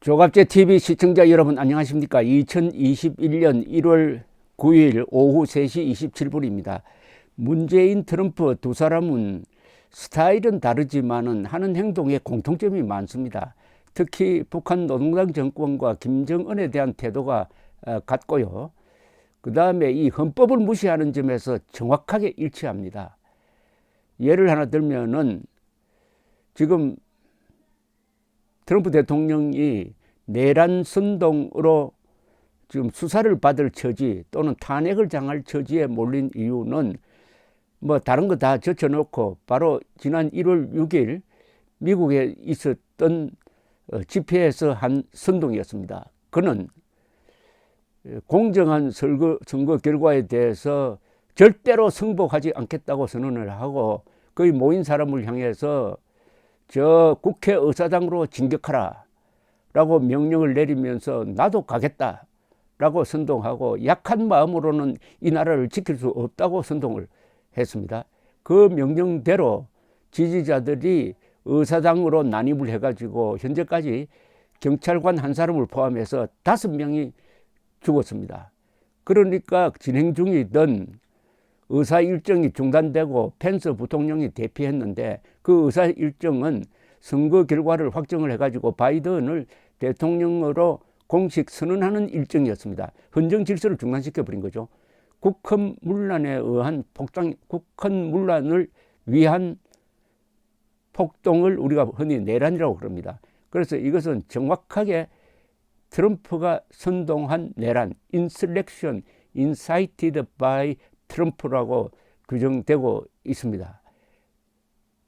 조갑제 TV 시청자 여러분 안녕하십니까? 2021년 1월 9일 오후 3시 27분입니다. 문재인, 트럼프 두 사람은 스타일은 다르지만은 하는 행동에 공통점이 많습니다. 특히 북한 노동당 정권과 김정은에 대한 태도가 같고요. 그 다음에 이 헌법을 무시하는 점에서 정확하게 일치합니다. 예를 하나 들면은 지금 트럼프 대통령이 내란 선동으로 지금 수사를 받을 처지 또는 탄핵을 당할 처지에 몰린 이유는 뭐 다른 거 다 젖혀놓고 바로 지난 1월 6일 미국에 있었던 집회에서 한 선동이었습니다. 그는 공정한 선거 결과에 대해서 절대로 승복하지 않겠다고 선언을 하고 거의 모인 사람을 향해서 저 국회의사당으로 진격하라 라고 명령을 내리면서 나도 가겠다 라고 선동하고 약한 마음으로는 이 나라를 지킬 수 없다고 선동을 했습니다. 그 명령대로 지지자들이 의사당으로 난입을 해가지고 현재까지 경찰관 한 사람을 포함해서 5명이 죽었습니다. 그러니까 진행 중이던 의사 일정이 중단되고 펜스 부통령이 대피했는데 그 의사 일정은 선거 결과를 확정을 해가지고 바이든을 대통령으로 공식 선언하는 일정이었습니다. 헌정 질서를 중단시켜버린 거죠. 국헌문란에 의한 국헌문란을 위한 폭동을 우리가 흔히 내란이라고 그럽니다. 그래서 이것은 정확하게 트럼프가 선동한 내란, insurrection, incited by 트럼프라고 규정되고 있습니다.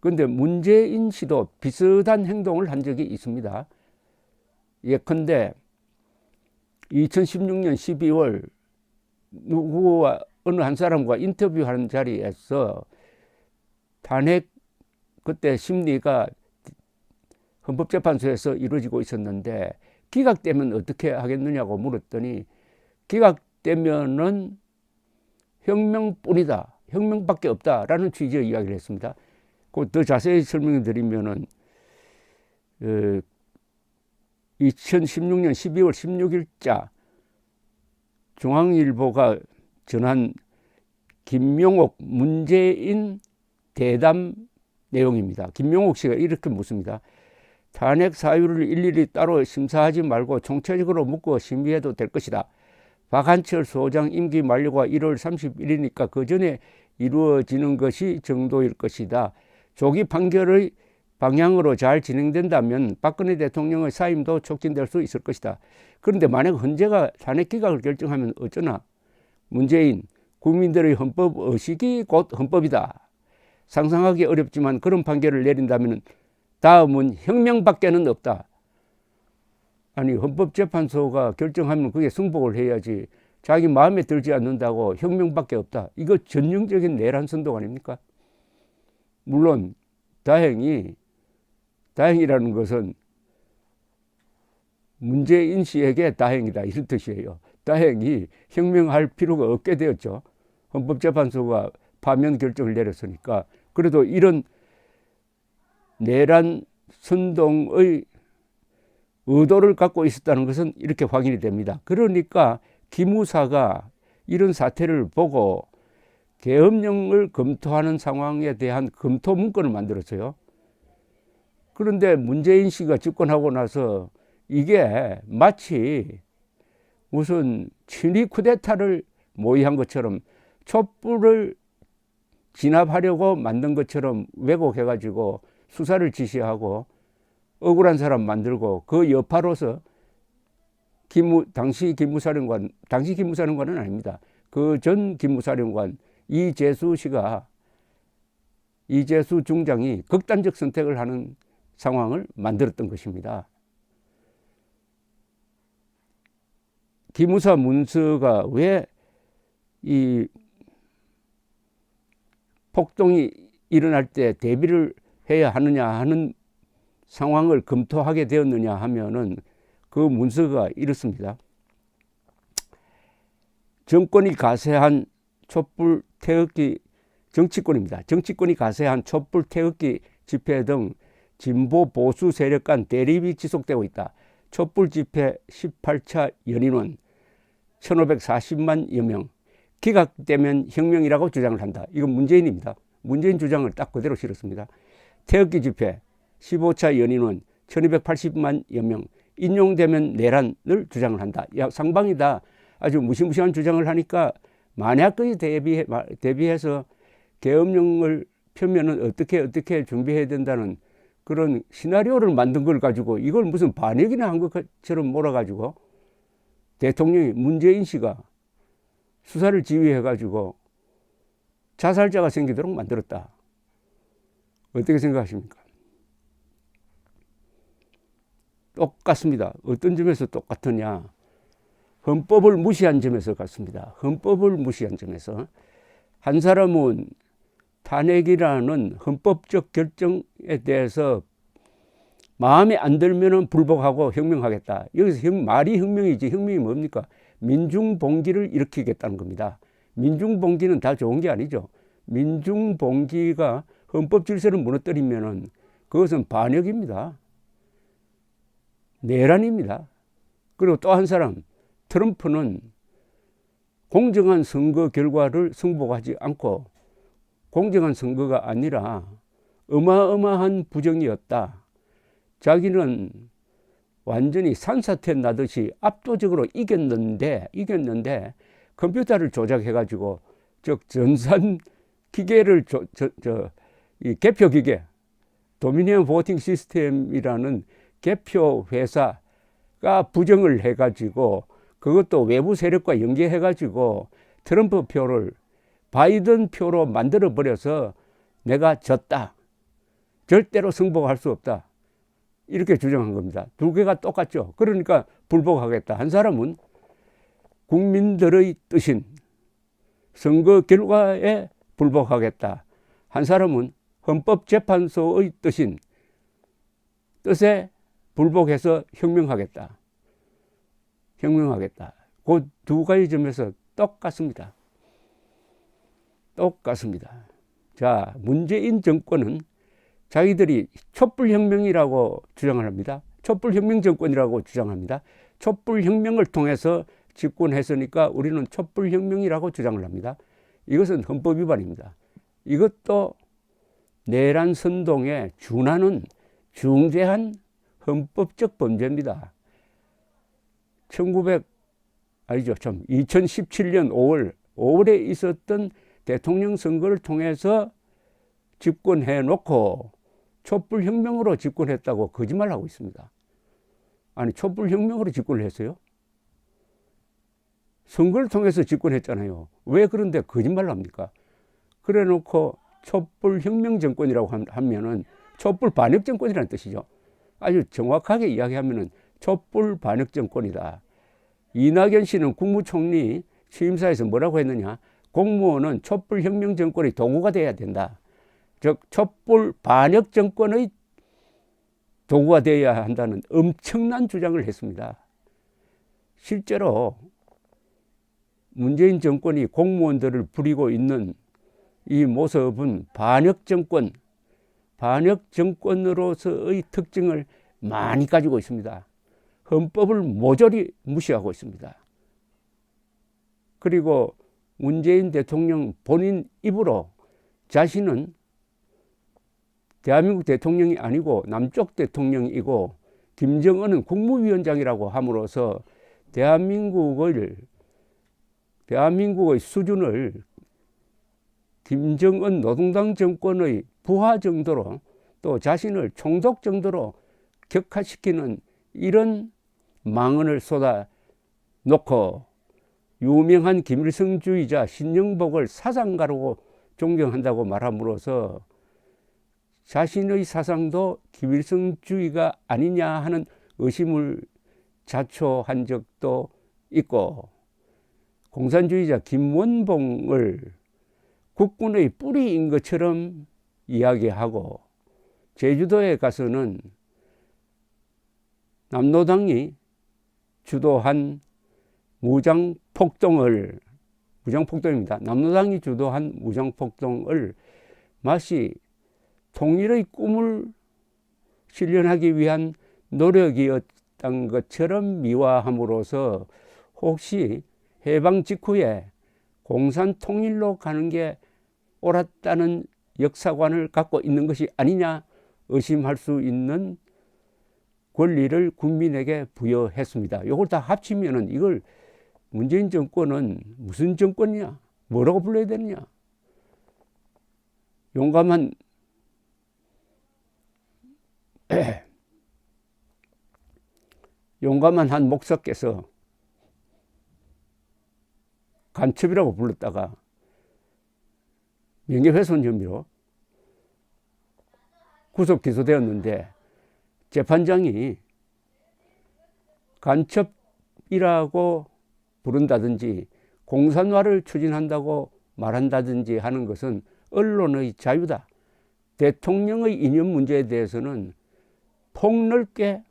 그런데 문재인 씨도 비슷한 행동을 한 적이 있습니다. 예컨대 2016년 12월 누구와 어느 한 사람과 인터뷰하는 자리에서 탄핵 그때 심리가 헌법재판소에서 이루어지고 있었는데 기각되면 어떻게 하겠느냐고 물었더니 기각되면은 혁명뿐이다. 혁명밖에 없다라는 취지의 이야기를 했습니다. 더 자세히 설명을 드리면은 2016년 12월 16일자 중앙일보가 전한 김명옥 문재인 대담 내용입니다. 김명옥 씨가 이렇게 묻습니다. 탄핵 사유를 일일이 따로 심사하지 말고 총체적으로 묻고 심의해도 될 것이다. 박한철 소장 임기 만료가 1월 31일이니까 그 전에 이루어지는 것이 정도일 것이다. 조기 판결의 방향으로 잘 진행된다면 박근혜 대통령의 사임도 촉진될 수 있을 것이다. 그런데 만약 헌재가 탄핵 기각을 결정하면 어쩌나? 문재인, 국민들의 헌법 의식이 곧 헌법이다. 상상하기 어렵지만 그런 판결을 내린다면 다음은 혁명밖에는 없다. 아니 헌법재판소가 결정하면 그게 승복을 해야지 자기 마음에 들지 않는다고 혁명밖에 없다. 이거 전형적인 내란 선동 아닙니까? 물론 다행이라는 것은 문재인 씨에게 다행이다 이런 뜻이에요. 다행히 혁명할 필요가 없게 되었죠. 헌법재판소가 파면 결정을 내렸으니까. 그래도 이런 내란 선동의 의도를 갖고 있었다는 것은 이렇게 확인이 됩니다. 그러니까 기무사가 이런 사태를 보고 계엄령을 검토하는 상황에 대한 검토 문건을 만들었어요. 그런데 문재인 씨가 집권하고 나서 이게 마치 무슨 친위 쿠데타를 모의한 것처럼 촛불을 진압하려고 만든 것처럼 왜곡해가지고 수사를 지시하고 억울한 사람 만들고 그 여파로서 당시 기무사령관은 아닙니다. 그 전 기무사령관 이재수 중장이 극단적 선택을 하는 상황을 만들었던 것입니다. 기무사 문서가 왜 이 폭동이 일어날 때 대비를 해야 하느냐 하는 상황을 검토하게 되었느냐 하면은 그 문서가 이렇습니다. 정권이 가세한 촛불 태극기 정치권입니다. 정치권이 가세한 촛불 태극기 집회 등 진보 보수 세력 간 대립이 지속되고 있다. 촛불 집회 18차 연인원 1540만여 명, 기각되면 혁명이라고 주장을 한다. 이건 문재인입니다. 문재인 주장을 딱 그대로 실었습니다. 태극기 집회 15차 연인원 1280만여 명, 인용되면 내란을 주장을 한다. 야, 상방이다. 아주 무시무시한 주장을 하니까 만약에 대비해서 계엄령을 펴면은 어떻게 준비해야 된다는 그런 시나리오를 만든 걸 가지고 이걸 무슨 반역이나 한 것처럼 몰아가지고 대통령이 문재인 씨가 수사를 지휘해가지고 자살자가 생기도록 만들었다. 어떻게 생각하십니까? 똑같습니다. 어떤 점에서 똑같으냐? 헌법을 무시한 점에서 같습니다. 헌법을 무시한 점에서 한 사람은 탄핵이라는 헌법적 결정에 대해서 마음에 안 들면은 불복하고 혁명하겠다. 여기서 말이 혁명이지 혁명이 뭡니까? 민중봉기를 일으키겠다는 겁니다. 민중봉기는 다 좋은 게 아니죠. 민중봉기가 헌법 질서를 무너뜨리면은 그것은 반역입니다. 내란입니다. 그리고 또 한 사람, 트럼프는 공정한 선거 결과를 승복하지 않고 공정한 선거가 아니라 어마어마한 부정이었다. 자기는 완전히 산사태 나듯이 압도적으로 이겼는데 컴퓨터를 조작해가지고 즉 전산 기계를 이 개표 기계 도미니언 보팅 시스템이라는 개표 회사가 부정을 해가지고 그것도 외부 세력과 연계해가지고 트럼프 표를 바이든 표로 만들어 버려서 내가 졌다. 절대로 승복할 수 없다. 이렇게 주장한 겁니다. 두 개가 똑같죠. 그러니까 불복하겠다. 한 사람은 국민들의 뜻인 선거 결과에 불복하겠다. 한 사람은 헌법재판소의 뜻에 불복해서 혁명하겠다. 그 두 가지 점에서 똑같습니다. 자, 문재인 정권은 자기들이 촛불혁명이라고 주장을 합니다. 촛불혁명 정권이라고 주장합니다. 촛불혁명을 통해서 집권했으니까 우리는 촛불혁명이라고 주장을 합니다. 이것은 헌법 위반입니다. 이것도 내란 선동에 준하는 중대한 헌법적 범죄입니다. 2017년 5월에 있었던 대통령 선거를 통해서 집권해 놓고 촛불혁명으로 집권했다고 거짓말하고 있습니다. 아니, 촛불혁명으로 집권을 했어요? 선거를 통해서 집권했잖아요. 왜 그런데 거짓말을 합니까? 그래 놓고 촛불혁명 정권이라고 하면은 촛불 반역 정권이라는 뜻이죠. 아주 정확하게 이야기하면은 촛불 반역 정권이다. 이낙연 씨는 국무총리 취임사에서 뭐라고 했느냐? 공무원은 촛불혁명 정권의 도구가 돼야 된다. 즉 촛불 반역 정권의 도구가 되어야 한다는 엄청난 주장을 했습니다. 실제로 문재인 정권이 공무원들을 부리고 있는 이 모습은 반역 정권으로서의 특징을 많이 가지고 있습니다. 헌법을 모조리 무시하고 있습니다. 그리고 문재인 대통령 본인 입으로 자신은 대한민국 대통령이 아니고 남쪽 대통령이고 김정은은 국무위원장이라고 함으로써 대한민국의 수준을 김정은 노동당 정권의 부하 정도로 또 자신을 총독 정도로 격화시키는 이런 망언을 쏟아놓고 유명한 김일성주의자 신영복을 사상가라고 존경한다고 말함으로써 자신의 사상도 김일성주의가 아니냐 하는 의심을 자초한 적도 있고 공산주의자 김원봉을 국군의 뿌리인 것처럼 이야기하고 제주도에 가서는 남노당이 주도한 무장폭동입니다. 남노당이 주도한 무장폭동을 마치 통일의 꿈을 실현하기 위한 노력이었다는 있었던 것처럼 미화함으로써 혹시 해방 직후에 공산 통일로 가는 게 옳았다는 역사관을 갖고 있는 것이 아니냐 의심할 수 있는 권리를 국민에게 부여했습니다. 이걸 다 합치면은 이걸 문재인 정권은 무슨 정권이냐? 뭐라고 불러야 되느냐? 용감한 한 목사께서 간첩이라고 불렀다가 명예훼손 혐의로 구속 기소되었는데 재판장이 간첩이라고 부른다든지 공산화를 추진한다고 말한다든지 하는 것은 언론의 자유다. 대통령의 이념 문제에 대해서는 폭넓게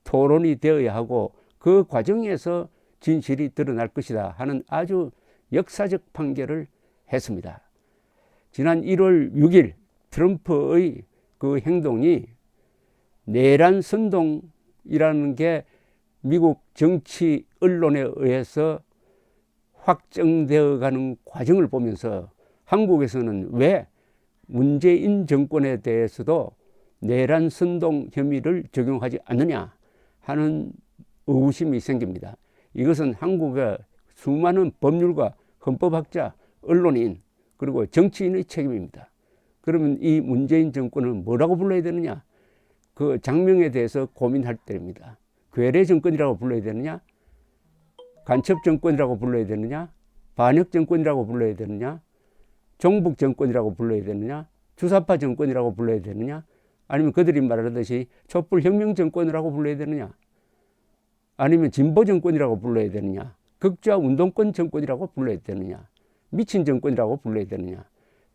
토론이 되어야 하고 그 과정에서 진실이 드러날 것이다 하는 아주 역사적 판결을 했습니다. 지난 1월 6일 트럼프의 그 행동이 내란 선동이라는 게 미국 정치 언론에 의해서 확정되어 가는 과정을 보면서 한국에서는 왜 문재인 정권에 대해서도 내란 선동 혐의를 적용하지 않느냐 하는 의구심이 생깁니다. 이것은 한국의 수많은 법률가, 헌법학자, 언론인 그리고 정치인의 책임입니다. 그러면 이 문재인 정권을 뭐라고 불러야 되느냐? 그 장명에 대해서 고민할 때입니다. 괴뢰 정권이라고 불러야 되느냐? 간첩 정권이라고 불러야 되느냐? 반역 정권이라고 불러야 되느냐? 종북 정권이라고 불러야 되느냐? 주사파 정권이라고 불러야 되느냐? 아니면 그들이 말하듯이 촛불 혁명 정권이라고 불러야 되느냐? 아니면 진보 정권이라고 불러야 되느냐? 극좌 운동권 정권이라고 불러야 되느냐? 미친 정권이라고 불러야 되느냐?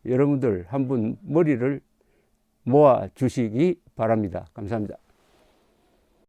여러분들 한번 머리를 모아 주시기 바랍니다. 감사합니다.